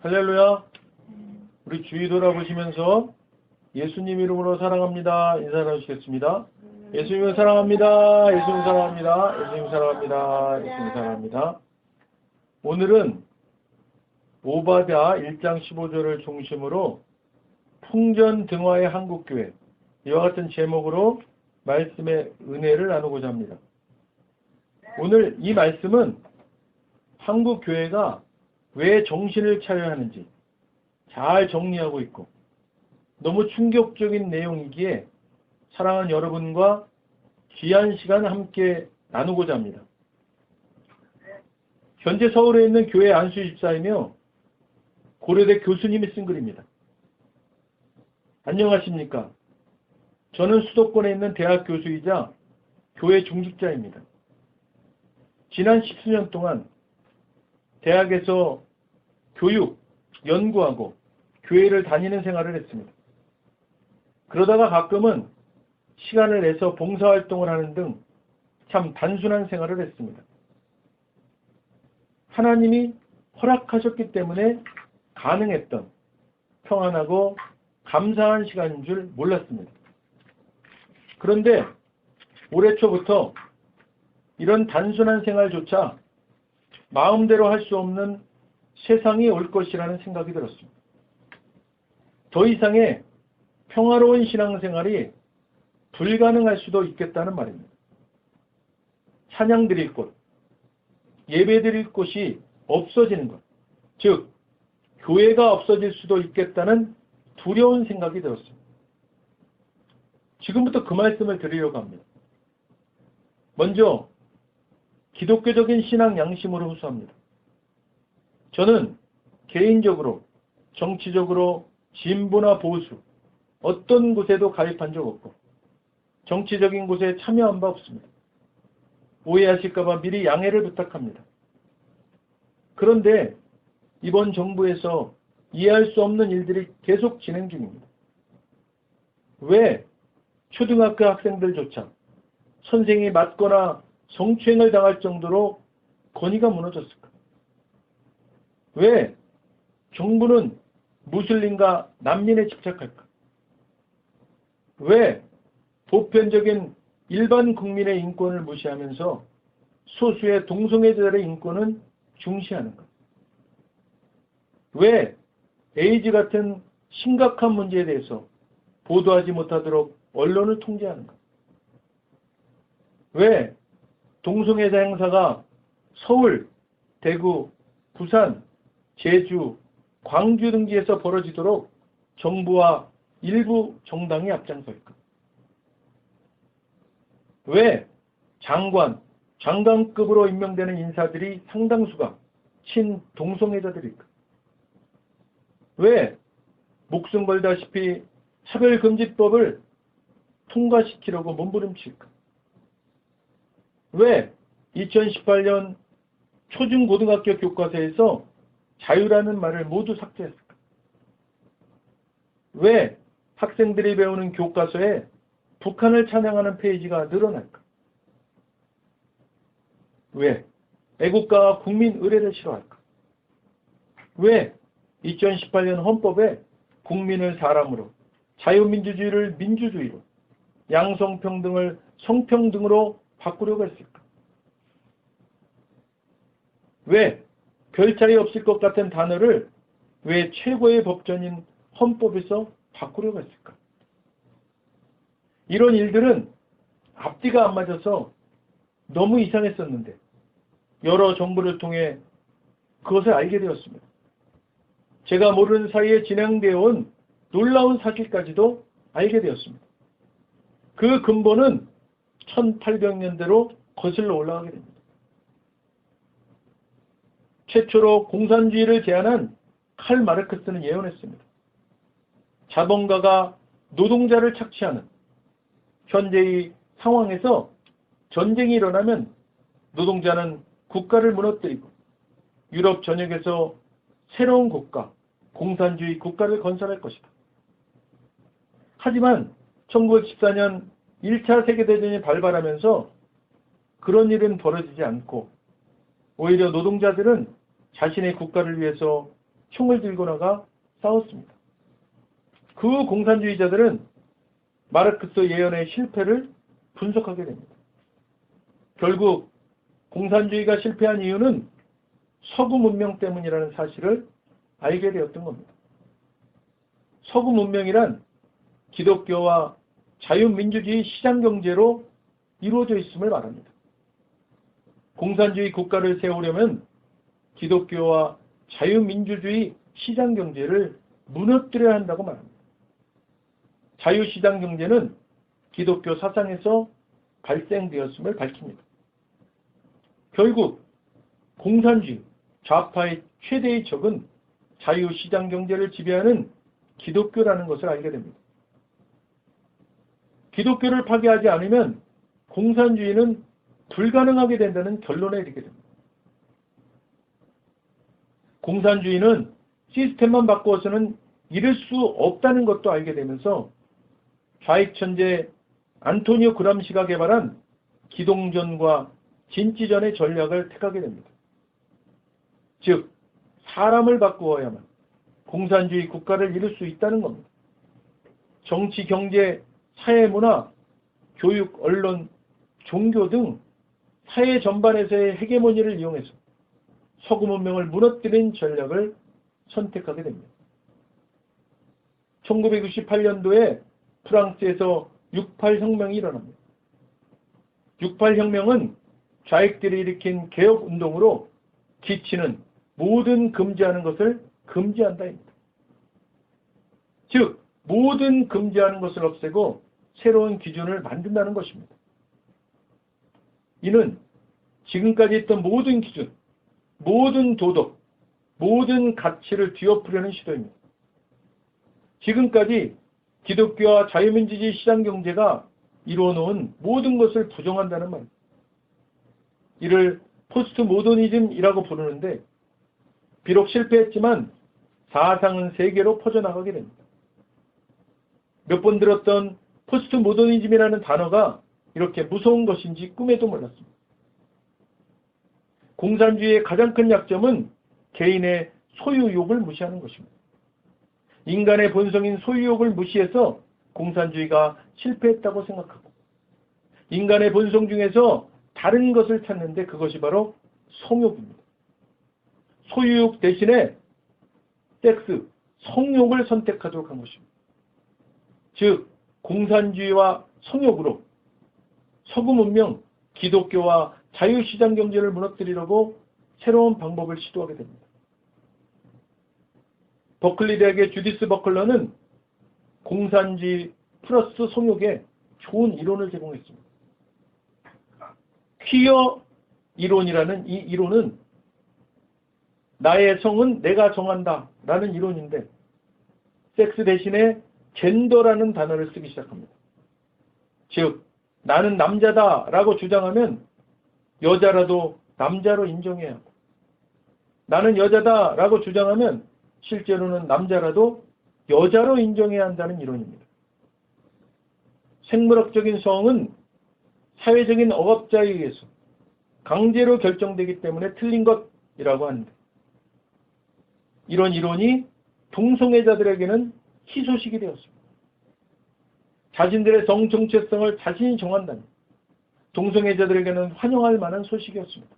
할렐루야. 우리 주위 돌아보시면서 예수님 이름으로 사랑합니다. 인사 나누시겠습니다. 예수님을 사랑합니다. 예수님 사랑합니다. 예수님 사랑합니다. 예수님 사랑합니다. 오늘은 오바댜 1장 15절을 중심으로 풍전등화의 한국교회, 이와 같은 제목으로 말씀의 은혜를 나누고자 합니다. 오늘 이 말씀은 한국교회가 왜 정신을 차려야 하는지 잘 정리하고 있고, 너무 충격적인 내용이기에 사랑하는 여러분과 귀한 시간 함께 나누고자 합니다. 현재 서울에 있는 교회 안수 집사이며 고려대 교수님이 쓴 글입니다. 안녕하십니까? 저는 수도권에 있는 대학 교수이자 교회 중직자입니다. 지난 10수년 동안 대학에서 교육, 연구하고 교회를 다니는 생활을 했습니다. 그러다가 가끔은 시간을 내서 봉사활동을 하는 등 참 단순한 생활을 했습니다. 하나님이 허락하셨기 때문에 가능했던 평안하고 감사한 시간인 줄 몰랐습니다. 그런데 올해 초부터 이런 단순한 생활조차 마음대로 할 수 없는 세상이 올 것이라는 생각이 들었습니다. 더 이상의 평화로운 신앙생활이 불가능할 수도 있겠다는 말입니다. 찬양 드릴 곳, 예배 드릴 곳이 없어지는 것, 즉 교회가 없어질 수도 있겠다는 두려운 생각이 들었습니다. 지금부터 그 말씀을 드리려고 합니다. 먼저 기독교적인 신앙 양심으로 후수합니다. 저는 개인적으로, 정치적으로 진보나 보수, 어떤 곳에도 가입한 적 없고 정치적인 곳에 참여한 바 없습니다. 오해하실까 봐 미리 양해를 부탁합니다. 그런데 이번 정부에서 이해할 수 없는 일들이 계속 진행 중입니다. 왜 초등학교 학생들조차 선생이 맞거나 성추행을 당할 정도로 권위가 무너졌을까? 왜 정부는 무슬림과 난민에 집착할까? 왜 보편적인 일반 국민의 인권을 무시하면서 소수의 동성애자들의 인권은 중시하는가? 왜 에이즈 같은 심각한 문제에 대해서 보도하지 못하도록 언론을 통제하는가? 왜 동성애자 행사가 서울, 대구, 부산, 제주, 광주 등지에서 벌어지도록 정부와 일부 정당이 앞장설까? 왜 장관급으로 임명되는 인사들이 상당수가 친동성애자들일까? 왜 목숨 걸다시피 차별금지법을 통과시키려고 몸부림칠까? 왜 2018년 초중고등학교 교과서에서 자유라는 말을 모두 삭제했을까? 왜 학생들이 배우는 교과서에 북한을 찬양하는 페이지가 늘어날까? 왜 애국가와 국민 의례를 싫어할까? 왜 2018년 헌법에 국민을 사람으로, 자유민주주의를 민주주의로, 양성평등을 성평등으로 바꾸려고 했을까? 왜 별 차이 없을 것 같은 단어를 왜 최고의 법전인 헌법에서 바꾸려고 했을까? 이런 일들은 앞뒤가 안 맞아서 너무 이상했었는데 여러 정보를 통해 그것을 알게 되었습니다. 제가 모르는 사이에 진행되어 온 놀라운 사실까지도 알게 되었습니다. 그 근본은 1800년대로 거슬러 올라가게 됩니다. 최초로 공산주의를 제안한 칼 마르크스는 예언했습니다. 자본가가 노동자를 착취하는 현재의 상황에서 전쟁이 일어나면 노동자는 국가를 무너뜨리고 유럽 전역에서 새로운 국가, 공산주의 국가를 건설할 것이다. 하지만 1914년 1차 세계대전이 발발하면서 그런 일은 벌어지지 않고 오히려 노동자들은 자신의 국가를 위해서 총을 들고 나가 싸웠습니다. 그 공산주의자들은 마르크스 예언의 실패를 분석하게 됩니다. 결국 공산주의가 실패한 이유는 서구 문명 때문이라는 사실을 알게 되었던 겁니다. 서구 문명이란 기독교와 자유민주주의 시장경제로 이루어져 있음을 말합니다. 공산주의 국가를 세우려면 기독교와 자유민주주의 시장경제를 무너뜨려야 한다고 말합니다. 자유시장경제는 기독교 사상에서 발생되었음을 밝힙니다. 결국 공산주의, 좌파의 최대의 적은 자유시장경제를 지배하는 기독교라는 것을 알게 됩니다. 기독교를 파괴하지 않으면 공산주의는 불가능하게 된다는 결론에 이르게 됩니다. 공산주의는 시스템만 바꾸어서는 이룰 수 없다는 것도 알게 되면서 좌익천재 안토니오 그람시가 개발한 기동전과 진지전의 전략을 택하게 됩니다. 즉, 사람을 바꾸어야만 공산주의 국가를 이룰 수 있다는 겁니다. 정치, 경제, 사회문화, 교육, 언론, 종교 등 사회 전반에서의 헤게모니를 이용해서 서구 문명을 무너뜨린 전략을 선택하게 됩니다. 1998년도에 프랑스에서 68혁명이 일어납니다. 68혁명은 좌익들이 일으킨 개혁운동으로 기치는 모든 금지하는 것을 금지한다입니다. 즉, 모든 금지하는 것을 없애고 새로운 기준을 만든다는 것입니다. 이는 지금까지 있던 모든 기준, 모든 도덕, 모든 가치를 뒤엎으려는 시도입니다. 지금까지 기독교와 자유민주주의 시장경제가 이루어놓은 모든 것을 부정한다는 말입니다. 이를 포스트 모더니즘이라고 부르는데 비록 실패했지만 사상은 세계로 퍼져나가게 됩니다. 몇 번 들었던 포스트 모더니즘이라는 단어가 이렇게 무서운 것인지 꿈에도 몰랐습니다. 공산주의의 가장 큰 약점은 개인의 소유욕을 무시하는 것입니다. 인간의 본성인 소유욕을 무시해서 공산주의가 실패했다고 생각하고 인간의 본성 중에서 다른 것을 찾는데 그것이 바로 성욕입니다. 소유욕 대신에 섹스, 성욕을 선택하도록 한 것입니다. 즉, 공산주의와 성욕으로 서구 문명, 기독교와 자유시장 경제를 무너뜨리려고 새로운 방법을 시도하게 됩니다. 버클리 대학의 주디스 버클러는 공산주의 플러스 성욕에 좋은 이론을 제공했습니다. 퀴어 이론이라는 이 이론은 나의 성은 내가 정한다 라는 이론인데 섹스 대신에 젠더라는 단어를 쓰기 시작합니다. 즉, 나는 남자다 라고 주장하면 여자라도 남자로 인정해야 하고 나는 여자다 라고 주장하면 실제로는 남자라도 여자로 인정해야 한다는 이론입니다. 생물학적인 성은 사회적인 억압자에 의해서 강제로 결정되기 때문에 틀린 것이라고 하는데 이런 이론이 동성애자들에게는 희소식이 되었습니다. 자신들의 성 정체성을 자신이 정한다니 동성애자들에게는 환영할 만한 소식이었습니다.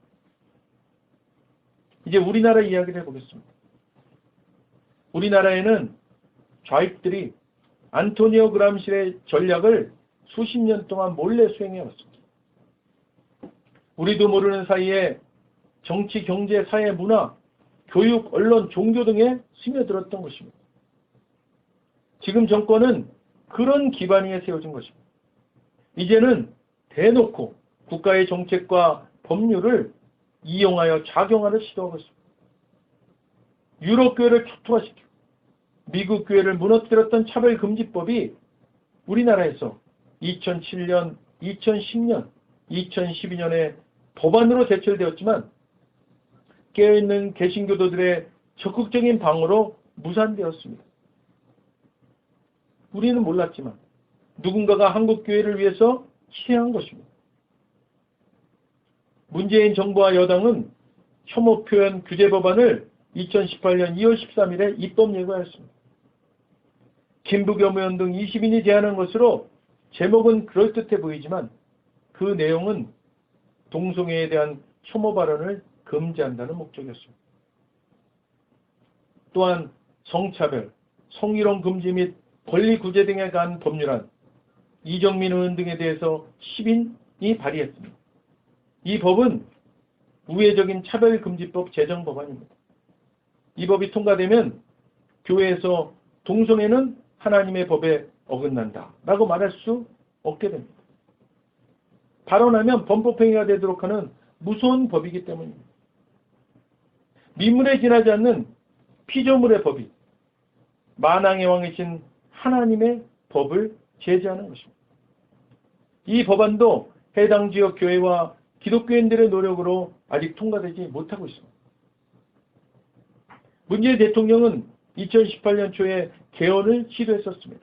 이제 우리나라 이야기를 해보겠습니다. 우리나라에는 좌익들이 안토니오 그람시의 전략을 수십 년 동안 몰래 수행해왔습니다. 우리도 모르는 사이에 정치, 경제, 사회, 문화, 교육, 언론, 종교 등에 스며들었던 것입니다. 지금 정권은 그런 기반 위에 세워진 것입니다. 이제는 대놓고 국가의 정책과 법률을 이용하여 작용하는 시도하고 있습니다. 유럽 교회를 초토화시키고 미국 교회를 무너뜨렸던 차별금지법이 우리나라에서 2007년, 2010년, 2012년에 법안으로 제출되었지만 깨어있는 개신교도들의 적극적인 방어로 무산되었습니다. 우리는 몰랐지만 누군가가 한국교회를 위해서 희생한 것입니다. 문재인 정부와 여당은 혐오 표현 규제 법안을 2018년 2월 13일에 입법 예고하였습니다. 김부겸 의원 등 20인이 제안한 것으로 제목은 그럴듯해 보이지만 그 내용은 동성애에 대한 혐오 발언을 금지한다는 목적이었습니다. 또한 성차별, 성희롱 금지 및 권리 구제 등에 관한 법률안 이정민 의원 등에 대해서 10인이 발의했습니다. 이 법은 우회적인 차별금지법 제정 법안입니다. 이 법이 통과되면 교회에서 동성애는 하나님의 법에 어긋난다 라고 말할 수 없게 됩니다. 발언하면 범법행위가 되도록 하는 무서운 법이기 때문입니다. 미문에 지나지 않는 피조물의 법이 만왕의 왕이신 하나님의 법을 제재하는 것입니다. 이 법안도 해당 지역 교회와 기독교인들의 노력으로 아직 통과되지 못하고 있습니다. 문재인 대통령은 2018년 초에 개헌을 시도했었습니다.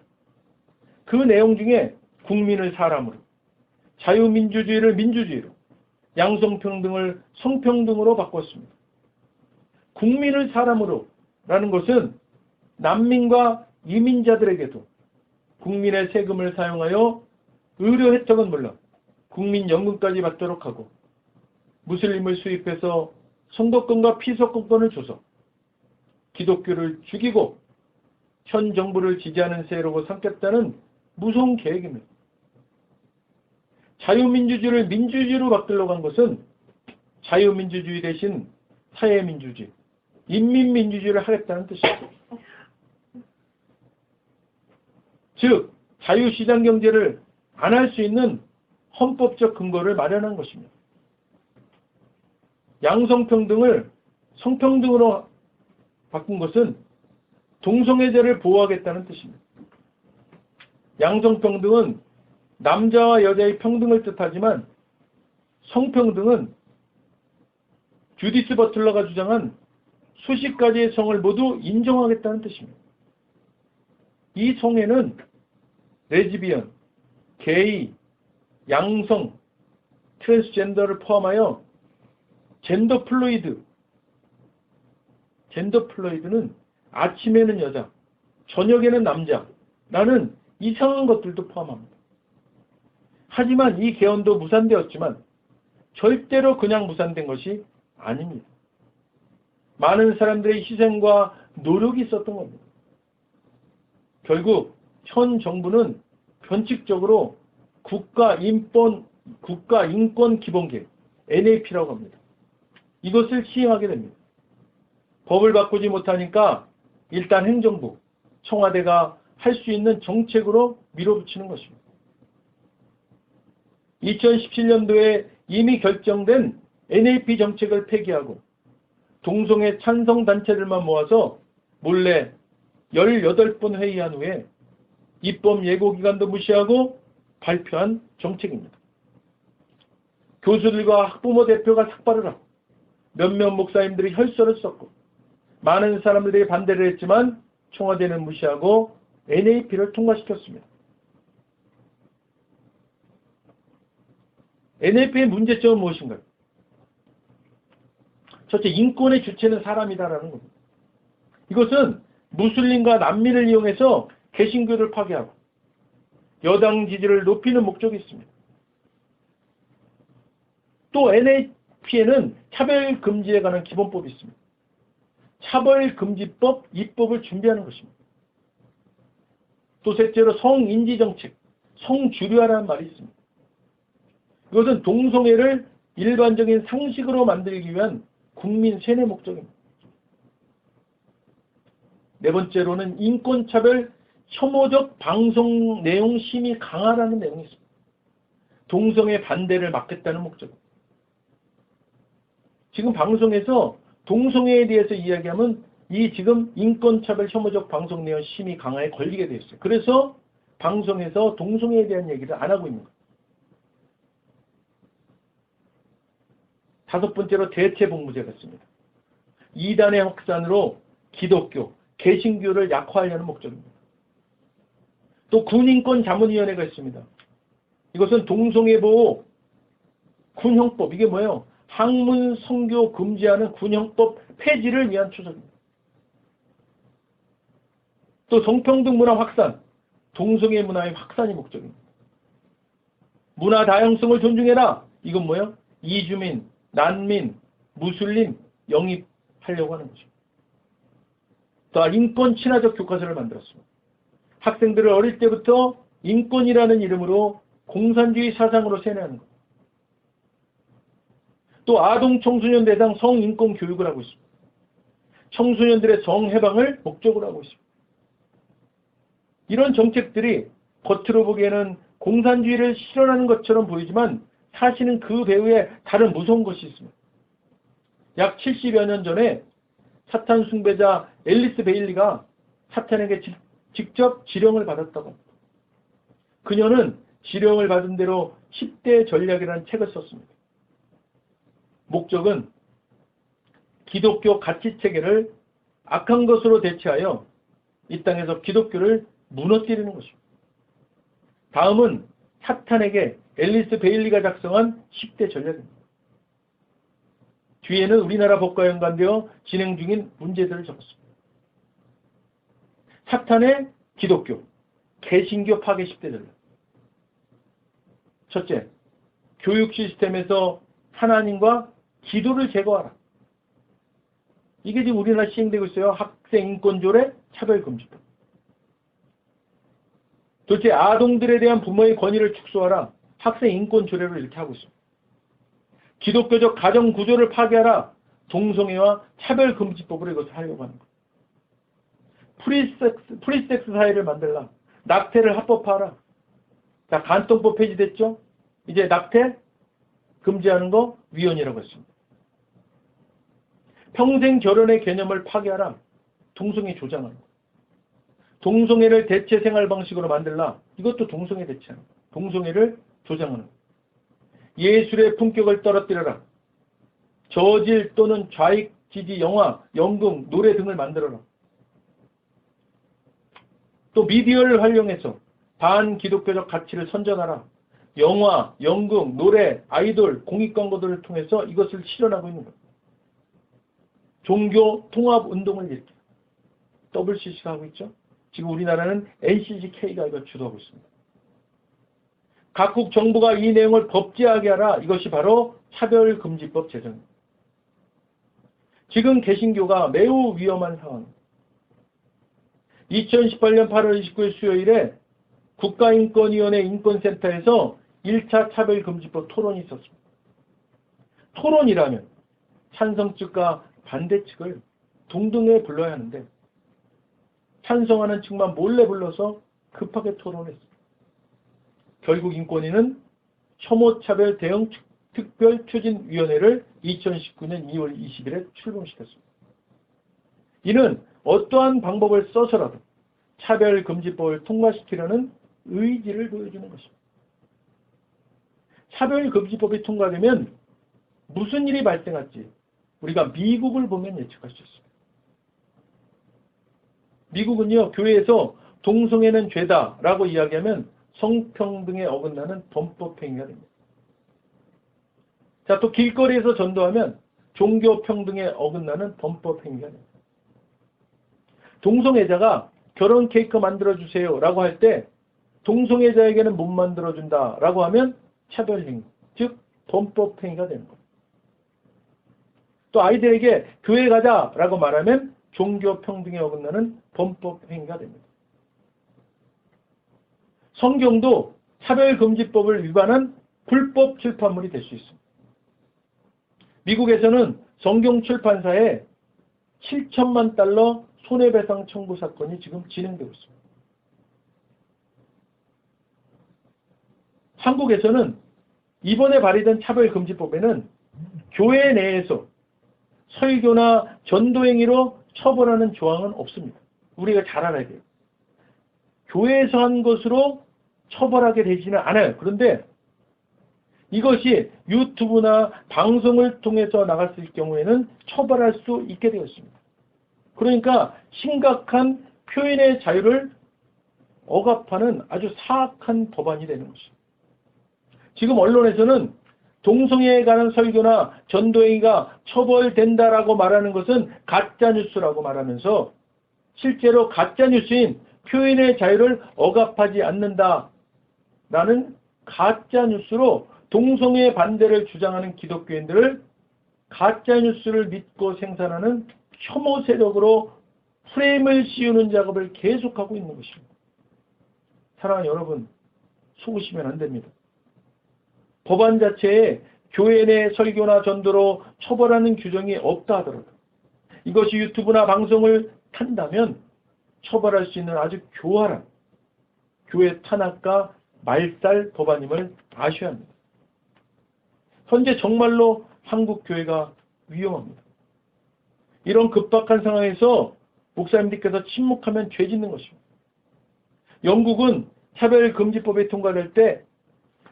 그 내용 중에 국민을 사람으로, 자유민주주의를 민주주의로, 양성평등을 성평등으로 바꿨습니다. 국민을 사람으로 라는 것은 난민과 이민자들에게도 국민의 세금을 사용하여 의료 혜택은 물론 국민연금까지 받도록 하고 무슬림을 수입해서 선거권과 피선거권을 줘서 기독교를 죽이고 현 정부를 지지하는 세력으로 삼겠다는 무서운 계획입니다. 자유민주주의를 민주주의로 바꾸려고 한 것은 자유민주주의 대신 사회민주주의, 인민민주주의를 하겠다는 뜻입니다. 즉 자유시장경제를 안 할 수 있는 헌법적 근거를 마련한 것입니다. 양성평등을 성평등으로 바꾼 것은 동성애자를 보호하겠다는 뜻입니다. 양성평등은 남자와 여자의 평등을 뜻하지만 성평등은 주디스 버틀러가 주장한 수십 가지의 성을 모두 인정하겠다는 뜻입니다. 이 성에는 레즈비언, 게이, 양성, 트랜스젠더를 포함하여 젠더 플루이드는 아침에는 여자, 저녁에는 남자라는 이상한 것들도 포함합니다. 하지만 이 개헌도 무산되었지만 절대로 그냥 무산된 것이 아닙니다. 많은 사람들의 희생과 노력이 있었던 겁니다. 결국 현 정부는 변칙적으로 국가인권기본계획 NAP라고 합니다. 이것을 시행하게 됩니다. 법을 바꾸지 못하니까 일단 행정부, 청와대가 할 수 있는 정책으로 밀어붙이는 것입니다. 2017년도에 이미 결정된 NAP 정책을 폐기하고 동성애 찬성단체들만 모아서 몰래 18번 회의한 후에 입법 예고기간도 무시하고 발표한 정책입니다. 교수들과 학부모 대표가 삭발을 하고 몇몇 목사님들이 혈서를 썼고 많은 사람들이 반대를 했지만 청와대는 무시하고 NAP를 통과시켰습니다. NAP의 문제점은 무엇인가요? 첫째, 인권의 주체는 사람이다라는 겁니다. 이것은 무슬림과 난민을 이용해서 개신교를 파괴하고 여당 지지를 높이는 목적이 있습니다. 또 NAP에는 차별금지에 관한 기본법이 있습니다. 차별금지법 입법을 준비하는 것입니다. 또 셋째로 성인지정책, 성주류화라는 말이 있습니다. 이것은 동성애를 일반적인 상식으로 만들기 위한 국민 세뇌 목적입니다. 네 번째로는 인권차별 혐오적 방송 내용 심의 강화라는 내용이 있습니다. 동성애 반대를 막겠다는 목적입니다. 지금 방송에서 동성애에 대해서 이야기하면 이 지금 인권차별 혐오적 방송 내용 심의 강화에 걸리게 되어 있어요. 그래서 방송에서 동성애에 대한 얘기를 안 하고 있는 거예요. 다섯 번째로 대체복무제가 있습니다. 이단의 확산으로 기독교, 개신교를 약화하려는 목적입니다. 또 군인권자문위원회가 있습니다. 이것은 동성애 보호 군형법, 이게 뭐예요? 학문, 성교 금지하는 군형법 폐지를 위한 초석입니다. 또 성평등 문화 확산, 동성애 문화의 확산이 목적입니다. 문화 다양성을 존중해라. 이건 뭐예요? 이주민, 난민, 무슬림 영입하려고 하는 거죠. 또 인권 친화적 교과서를 만들었습니다. 학생들을 어릴 때부터 인권이라는 이름으로 공산주의 사상으로 세뇌하는 것. 또 아동 청소년 대상 성인권 교육을 하고 있습니다. 청소년들의 성해방을 목적으로 하고 있습니다. 이런 정책들이 겉으로 보기에는 공산주의를 실현하는 것처럼 보이지만 사실은 그 배후에 다른 무서운 것이 있습니다. 약 70여 년 전에 사탄 숭배자 앨리스 베일리가 사탄에게 직접 지령을 받았다고 합니다. 그녀는 지령을 받은 대로 10대 전략이라는 책을 썼습니다. 목적은 기독교 가치체계를 악한 것으로 대체하여 이 땅에서 기독교를 무너뜨리는 것입니다. 다음은 사탄에게 앨리스 베일리가 작성한 10대 전략입니다. 뒤에는 우리나라 법과 연관되어 진행 중인 문제들을 적었습니다. 사탄의 기독교, 개신교 파괴 10대 전략. 첫째, 교육 시스템에서 하나님과 기도를 제거하라. 이게 지금 우리나라 시행되고 있어요. 학생 인권조례, 차별금지법. 둘째, 아동들에 대한 부모의 권위를 축소하라. 학생 인권조례로 이렇게 하고 있습니다. 기독교적 가정구조를 파괴하라. 동성애와 차별금지법으로 이것을 하려고 하는 것. 프리섹스 사회를 만들라. 낙태를 합법화하라. 자, 간통법 폐지됐죠? 이제 낙태 금지하는 거 위헌이라고 했습니다. 평생 결혼의 개념을 파괴하라. 동성애 조장하는 거. 동성애를 대체 생활 방식으로 만들라. 이것도 동성애 대체하는 거. 동성애를 조장하는 거. 예술의 품격을 떨어뜨려라. 저질 또는 좌익 지지 영화, 연극, 노래 등을 만들어라. 또 미디어를 활용해서 반기독교적 가치를 선전하라. 영화, 연극, 노래, 아이돌, 공익광고들을 통해서 이것을 실현하고 있는 것. 종교 통합 운동을 일으켜 WCC가 하고 있죠. 지금 우리나라는 NCCK가 이걸 주도하고 있습니다. 각국 정부가 이 내용을 법제하게 하라. 이것이 바로 차별금지법 제정입니다. 지금 개신교가 매우 위험한 상황입니다. 2018년 8월 29일 수요일에 국가인권위원회 인권센터에서 1차 차별금지법 토론이 있었습니다. 토론이라면 찬성 측과 반대 측을 동등해 불러야 하는데 찬성하는 측만 몰래 불러서 급하게 토론했습니다. 결국 인권위는 혐오차별 대응 특별추진위원회를 2019년 2월 20일에 출범시켰습니다. 이는 어떠한 방법을 써서라도 차별금지법을 통과시키려는 의지를 보여주는 것입니다. 차별금지법이 통과되면 무슨 일이 발생할지 우리가 미국을 보면 예측할 수 있습니다. 미국은요, 교회에서 동성애는 죄다라고 이야기하면 성평등에 어긋나는 범법행위가 됩니다. 자, 또 길거리에서 전도하면 종교평등에 어긋나는 범법행위가 됩니다. 동성애자가 결혼 케이크 만들어주세요 라고 할 때 동성애자에게는 못 만들어준다 라고 하면 차별행위, 즉 범법행위가 되는 겁니다. 또 아이들에게 교회 가자 라고 말하면 종교평등에 어긋나는 범법행위가 됩니다. 성경도 차별금지법을 위반한 불법 출판물이 될 수 있습니다. 미국에서는 성경 출판사에 7천만 달러 손해배상 청구 사건이 지금 진행되고 있습니다. 한국에서는 이번에 발의된 차별금지법에는 교회 내에서 설교나 전도행위로 처벌하는 조항은 없습니다. 우리가 잘 알아야 돼요. 교회에서 한 것으로 처벌하게 되지는 않아요. 그런데 이것이 유튜브나 방송을 통해서 나갔을 경우에는 처벌할 수 있게 되어 있습니다. 그러니까 심각한 표현의 자유를 억압하는 아주 사악한 법안이 되는 것입니다. 지금 언론에서는 동성애에 관한 설교나 전도행위가 처벌된다라고 말하는 것은 가짜뉴스라고 말하면서 실제로 가짜뉴스인 표현의 자유를 억압하지 않는다라는 가짜뉴스로 동성애 반대를 주장하는 기독교인들을 가짜뉴스를 믿고 생산하는 혐오 세력으로 프레임을 씌우는 작업을 계속하고 있는 것입니다. 사랑하는 여러분, 속으시면 안 됩니다. 법안 자체에 교회 내 설교나 전도로 처벌하는 규정이 없다 하더라도 이것이 유튜브나 방송을 탄다면 처벌할 수 있는 아주 교활한 교회 탄압과 말살 법안임을 아셔야 합니다. 현재 정말로 한국 교회가 위험합니다. 이런 급박한 상황에서 목사님들께서 침묵하면 죄 짓는 것입니다. 영국은 차별금지법이 통과될 때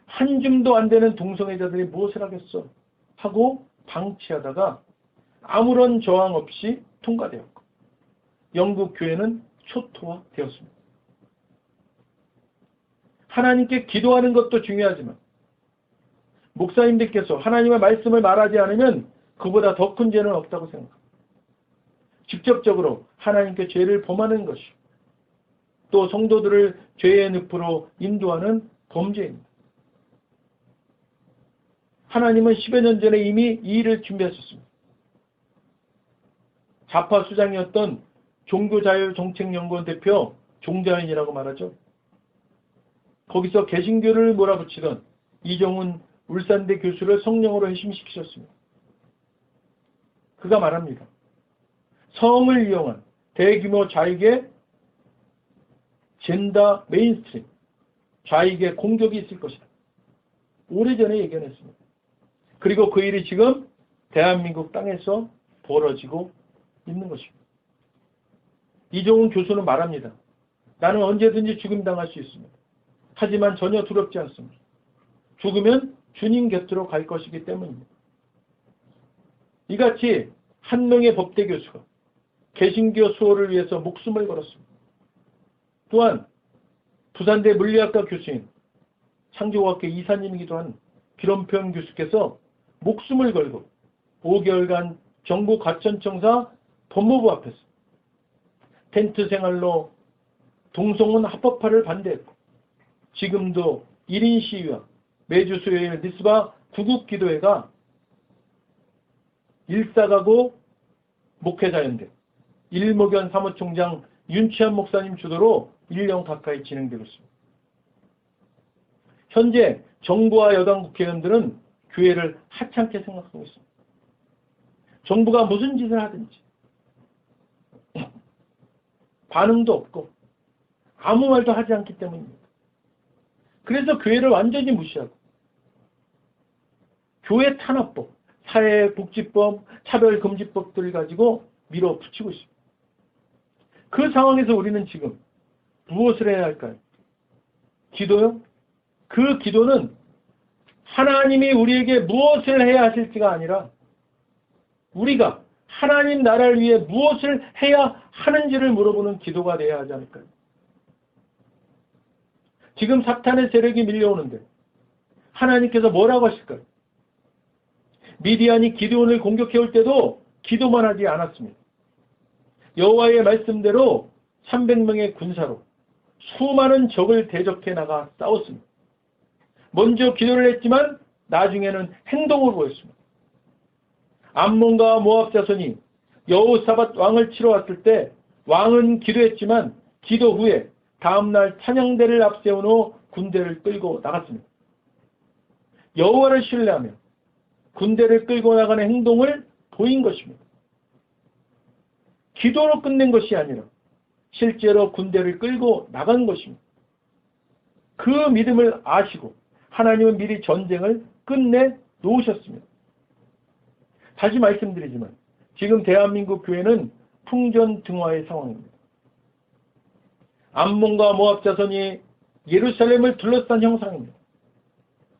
한 줌도 안 되는 동성애자들이 무엇을 하겠어 하고 방치하다가 아무런 저항 없이 통과되었고 영국 교회는 초토화되었습니다. 하나님께 기도하는 것도 중요하지만 목사님들께서 하나님의 말씀을 말하지 않으면 그보다 더 큰 죄는 없다고 생각합니다. 직접적으로 하나님께 죄를 범하는 것이 또 성도들을 죄의 늪으로 인도하는 범죄입니다. 하나님은 10여 년 전에 이미 이 일을 준비하셨습니다. 좌파 수장이었던 종교자유정책연구원 대표 종자연이라고 말하죠. 거기서 개신교를 몰아붙이던 이정훈 울산대 교수를 성령으로 회심시키셨습니다. 그가 말합니다. 성을 이용한 대규모 좌익의 젠더 메인스트림, 좌익의 공격이 있을 것이다. 오래전에 예견했습니다. 그리고 그 일이 지금 대한민국 땅에서 벌어지고 있는 것입니다. 이종훈 교수는 말합니다. 나는 언제든지 죽임당할 수 있습니다. 하지만 전혀 두렵지 않습니다. 죽으면 주님 곁으로 갈 것이기 때문입니다. 이같이 한 명의 법대 교수가 개신교 수호를 위해서 목숨을 걸었습니다. 또한 부산대 물리학과 교수인 창조과학회 이사님이기도 한 기론평 교수께서 목숨을 걸고 5개월간 정부 과천청사 법무부 앞에서 텐트 생활로 동성혼 합법화를 반대했고 지금도 1인 시위와 매주 수요일 미스바 구국기도회가 일사가고 목회자연대 일목연 사무총장 윤치한 목사님 주도로 1년 가까이 진행되고 있습니다. 현재 정부와 여당 국회의원들은 교회를 하찮게 생각하고 있습니다. 정부가 무슨 짓을 하든지 반응도 없고 아무 말도 하지 않기 때문입니다. 그래서 교회를 완전히 무시하고 교회 탄압법, 사회복지법, 차별금지법들을 가지고 밀어붙이고 있습니다. 그 상황에서 우리는 지금 무엇을 해야 할까요? 기도요? 그 기도는 하나님이 우리에게 무엇을 해야 하실지가 아니라 우리가 하나님 나라를 위해 무엇을 해야 하는지를 물어보는 기도가 되어야 하지 않을까요? 지금 사탄의 세력이 밀려오는데 하나님께서 뭐라고 하실까요? 미디안이 기드온을 공격해올 때도 기도만 하지 않았습니다. 여호와의 말씀대로 300명의 군사로 수많은 적을 대적해 나가 싸웠습니다. 먼저 기도를 했지만 나중에는 행동을 보였습니다. 암몬과 모압 자손이 여호사밧 왕을 치러 왔을 때 왕은 기도했지만 기도 후에 다음날 찬양대를 앞세운 후 군대를 끌고 나갔습니다. 여호와를 신뢰하며 군대를 끌고 나가는 행동을 보인 것입니다. 기도로 끝낸 것이 아니라 실제로 군대를 끌고 나간 것입니다. 그 믿음을 아시고 하나님은 미리 전쟁을 끝내 놓으셨습니다. 다시 말씀드리지만 지금 대한민국 교회는 풍전등화의 상황입니다. 암몬과 모압 자손이 예루살렘을 둘러싼 형상입니다.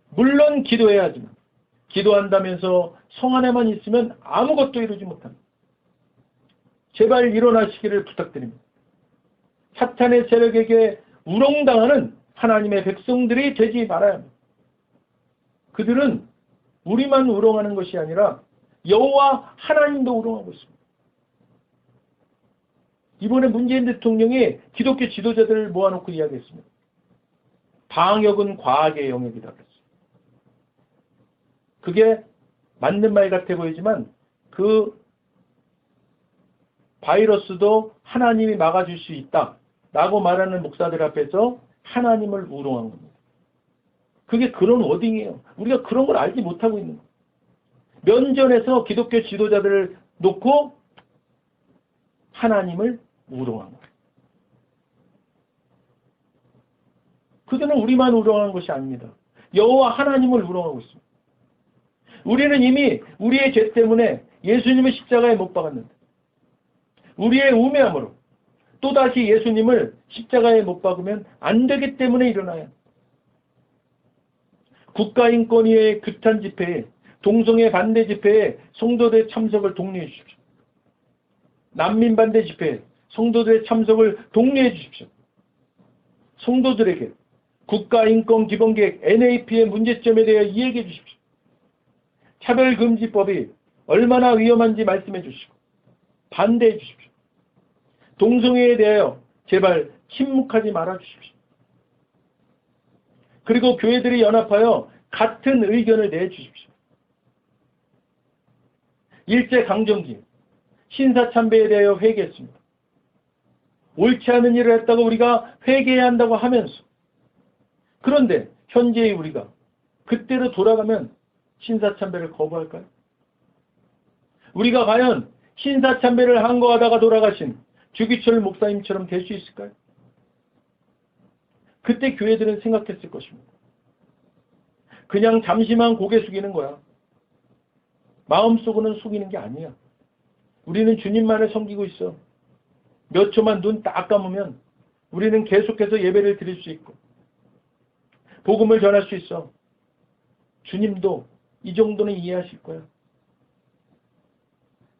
물론 기도해야 하지만 기도한다면서 성 안에만 있으면 아무것도 이루지 못합니다. 제발 일어나시기를 부탁드립니다. 사탄의 세력에게 우롱당하는 하나님의 백성들이 되지 말아야 합니다. 그들은 우리만 우롱하는 것이 아니라 여호와 하나님도 우롱하고 있습니다. 이번에 문재인 대통령이 기독교 지도자들을 모아놓고 이야기했습니다. 방역은 과학의 영역이다 그랬어요. 그게 맞는 말 같아 보이지만 그 바이러스도 하나님이 막아줄 수 있다라고 말하는 목사들 앞에서 하나님을 우롱한 겁니다. 그게 그런 워딩이에요. 우리가 그런 걸 알지 못하고 있는 거예요. 면전에서 기독교 지도자들을 놓고 하나님을 우롱한 거예요. 그들은 우리만 우롱한 것이 아닙니다. 여호와 하나님을 우롱하고 있습니다. 우리는 이미 우리의 죄 때문에 예수님을 십자가에 못 박았는데 우리의 우매함으로 또다시 예수님을 십자가에 못 박으면 안 되기 때문에 일어나요. 국가인권위의 규탄 집회에 동성애 반대 집회에 성도들의 참석을 독려해 주십시오. 난민 반대 집회에 성도들의 참석을 독려해 주십시오. 성도들에게 국가인권기본계획 NAP의 문제점에 대해 이야기해 주십시오. 차별금지법이 얼마나 위험한지 말씀해 주시고 반대해 주십시오. 동성애에 대하여 제발 침묵하지 말아 주십시오. 그리고 교회들이 연합하여 같은 의견을 내주십시오. 일제강점기 신사참배에 대하여 회개했습니다. 옳지 않은 일을 했다고 우리가 회개해야 한다고 하면서 그런데 현재의 우리가 그때로 돌아가면 신사참배를 거부할까요? 우리가 과연 신사참배를 항거하다가 돌아가신 주기철 목사님처럼 될 수 있을까요? 그때 교회들은 생각했을 것입니다. 그냥 잠시만 고개 숙이는 거야. 마음속으로는 숙이는 게 아니야. 우리는 주님만을 섬기고 있어. 몇 초만 눈 딱 감으면 우리는 계속해서 예배를 드릴 수 있고 복음을 전할 수 있어. 주님도 이 정도는 이해하실 거야.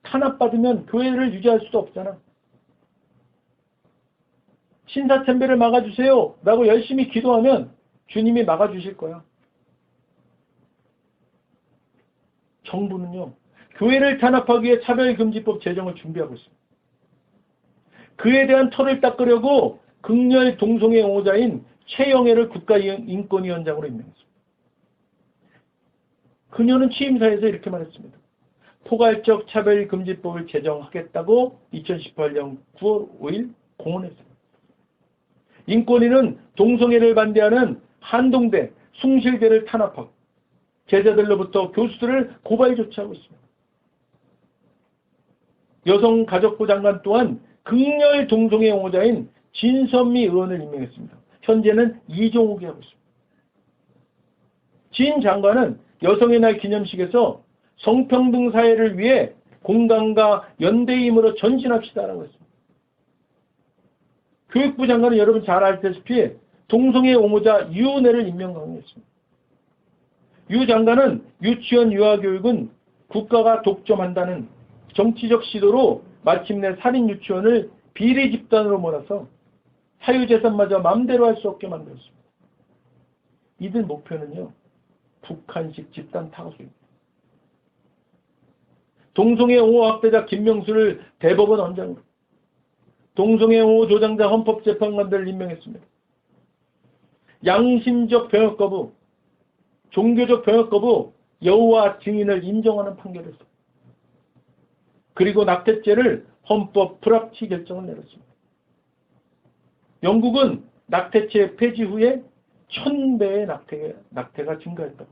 탄압받으면 교회를 유지할 수도 없잖아. 신사참배를 막아주세요 라고 열심히 기도하면 주님이 막아주실 거야. 정부는요. 교회를 탄압하기 위해 차별금지법 제정을 준비하고 있습니다. 그에 대한 털을 닦으려고 극렬 동성애 옹호자인 최영애를 국가인권위원장으로 임명했습니다. 그녀는 취임사에서 이렇게 말했습니다. 포괄적 차별금지법을 제정하겠다고 2018년 9월 5일 공언했습니다. 인권위는 동성애를 반대하는 한동대, 숭실대를 탄압하고 제자들로부터 교수들을 고발 조치하고 있습니다. 여성가족부 장관 또한 극렬 동성애 옹호자인 진선미 의원을 임명했습니다. 현재는 이종욱이 하고 있습니다. 진 장관은 여성의 날 기념식에서 성평등 사회를 위해 공감과 연대의 힘으로 전진합시다라고 했습니다. 교육부 장관은 여러분 잘 알다시피 동성애 옹호자 유은혜를 임명 강요했습니다. 유 장관은 유치원 유아교육은 국가가 독점한다는 정치적 시도로 마침내 살인 유치원을 비리 집단으로 몰아서 사유재산마저 마음대로 할 수 없게 만들었습니다. 이들 목표는요. 북한식 집단 타국입니다. 동성애 옹호 학대자 김명수를 대법원 원장으로 동성애 옹호 조장자 헌법재판관들을 임명했습니다. 양심적 병역 거부, 종교적 병역 거부, 여호와 증인을 인정하는 판결을 했습니다. 그리고 낙태죄를 헌법 불합치 결정을 내렸습니다. 영국은 낙태죄 폐지 후에 1000배의 낙태가 증가했다고.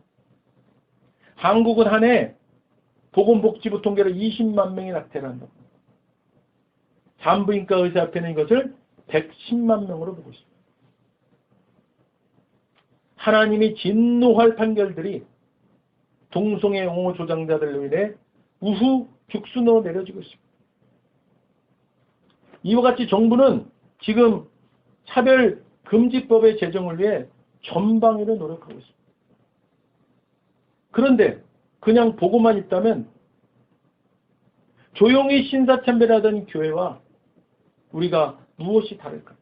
한국은 한 해 보건복지부 통계로 20만 명이 낙태를 한다고. 산부인과 의사협회는 이것을 110만 명으로 보고 있습니다. 하나님이 진노할 판결들이 동성애 옹호 조장자들로 인해 우후 죽순으로 내려지고 있습니다. 이와 같이 정부는 지금 차별금지법의 제정을 위해 전방위로 노력하고 있습니다. 그런데 그냥 보고만 있다면 조용히 신사참배를 하던 교회와 우리가 무엇이 다를까?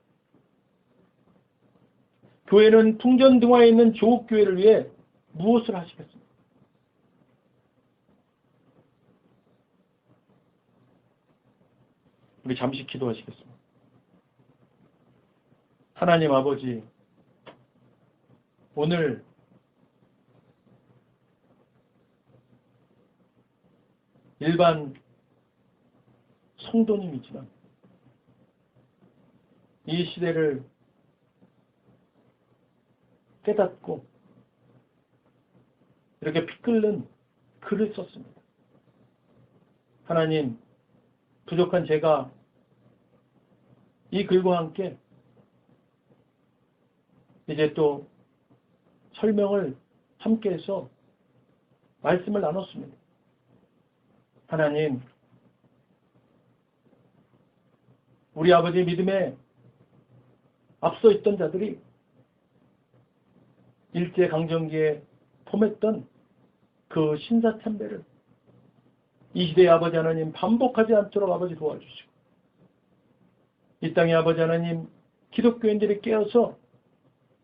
교회는 풍전등화에 있는 조국교회를 위해 무엇을 하시겠습니까? 우리 잠시 기도하시겠습니다. 하나님 아버지, 오늘 일반 성도님이지만 이 시대를 깨닫고 이렇게 피 끓는 글을 썼습니다. 하나님, 부족한 제가 이 글과 함께 이제 또 설명을 함께해서 말씀을 나눴습니다. 하나님, 우리 아버지 믿음에 앞서 있던 자들이 일제강점기에 포했던 그 신사참배를 이 시대의 아버지 하나님 반복하지 않도록 아버지 도와주시고, 이 땅의 아버지 하나님 기독교인들이 깨어서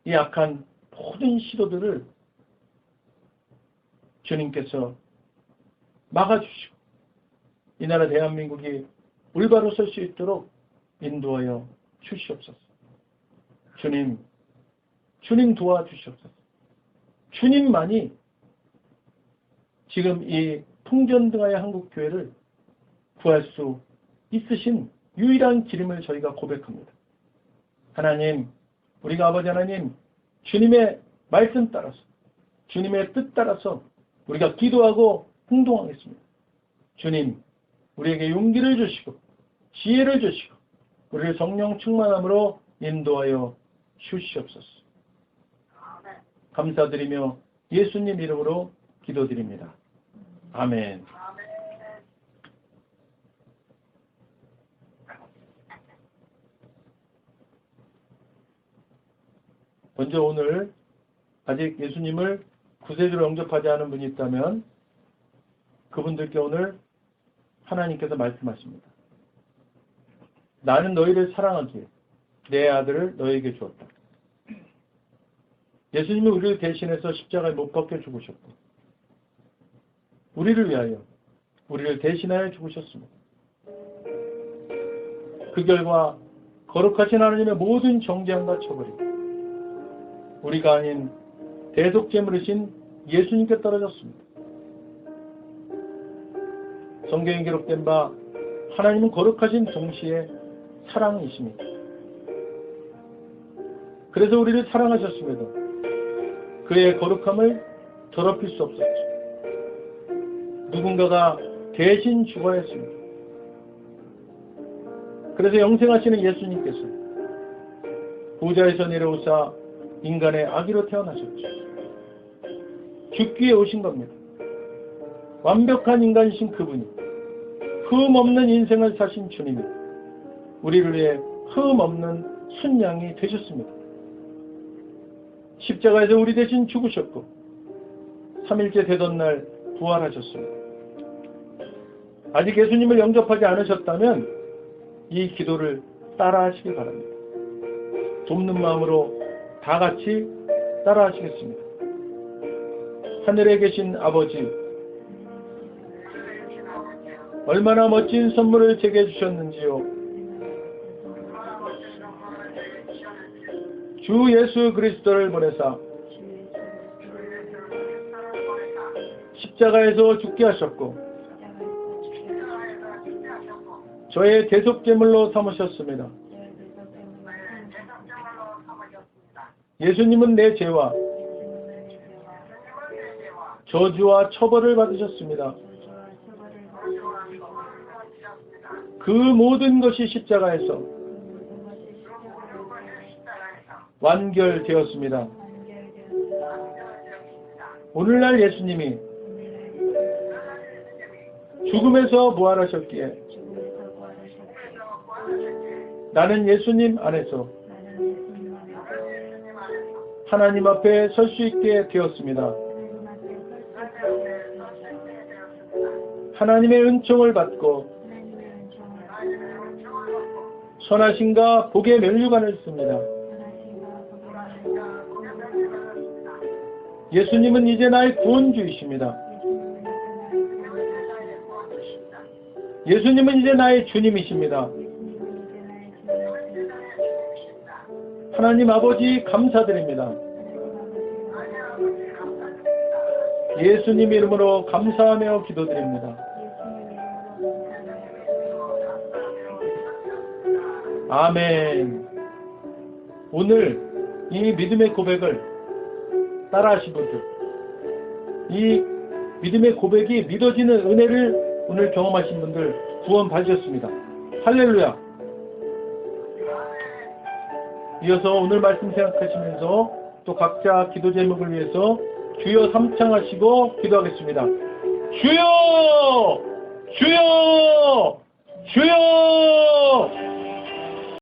이 악한 모든 시도들을 주님께서 막아주시고 이 나라 대한민국이 올바로 설 수 있도록 인도하여 주시옵소서. 주님 도와주시옵소서. 주님만이 지금 이 풍전등화의 한국교회를 구할 수 있으신 유일한 기름을 저희가 고백합니다. 하나님, 우리가 아버지 하나님 주님의 말씀 따라서, 주님의 뜻 따라서 우리가 기도하고 행동하겠습니다. 주님, 우리에게 용기를 주시고 지혜를 주시고 우리를 성령 충만함으로 인도하여 주시옵소서. 감사드리며 예수님 이름으로 기도드립니다. 아멘. 먼저 오늘 아직 예수님을 구세주로 영접하지 않은 분이 있다면 그분들께 오늘 하나님께서 말씀하십니다. 나는 너희를 사랑하기에 내 아들을 너희에게 주었다. 예수님이 우리를 대신해서 십자가에 못 박혀 죽으셨고 우리를 위하여 우리를 대신하여 죽으셨습니다. 그 결과 거룩하신 하나님의 모든 정죄함과 처벌이 우리가 아닌 대속제물이신 예수님께 떨어졌습니다. 성경에 기록된 바 하나님은 거룩하신 동시에 사랑이십니다. 그래서 우리를 사랑하셨음에도 그의 거룩함을 더럽힐 수 없었죠. 누군가가 대신 죽어야 했습니다. 그래서 영생하시는 예수님께서 보좌에서 내려오사 인간의 아기로 태어나셨죠. 죽기 위해 오신 겁니다. 완벽한 인간이신 그분이 흠 없는 인생을 사신 주님이 우리를 위해 흠 없는 순양이 되셨습니다. 십자가에서 우리 대신 죽으셨고 3일째 되던 날 부활하셨습니다. 아직 예수님을 영접하지 않으셨다면 이 기도를 따라하시기 바랍니다. 돕는 마음으로 다 같이 따라하시겠습니다. 하늘에 계신 아버지, 얼마나 멋진 선물을 제게 주셨는지요. 주 예수 그리스도를 보내사 십자가에서 죽게 하셨고 저의 대속제물로 삼으셨습니다. 예수님은 내 죄와 저주와 처벌을 받으셨습니다. 그 모든 것이 십자가에서 완결되었습니다. 오늘날 예수님이 죽음에서 부활하셨기에 나는 예수님 안에서 하나님 앞에 설 수 있게 되었습니다. 하나님의 은총을 받고 선하심과 복의 면류관을 씁니다. 예수님은 이제 나의 구원주이십니다. 예수님은 이제 나의 주님이십니다. 하나님 아버지 감사드립니다. 예수님 이름으로 감사하며 기도드립니다. 아멘. 오늘 이 믿음의 고백을 따라하신 분들, 이 믿음의 고백이 믿어지는 은혜를 오늘 경험하신 분들 구원 받으셨습니다. 할렐루야. 이어서 오늘 말씀 생각하시면서 또 각자 기도 제목을 위해서 주여 삼창하시고 기도하겠습니다. 주여! 주여! 주여!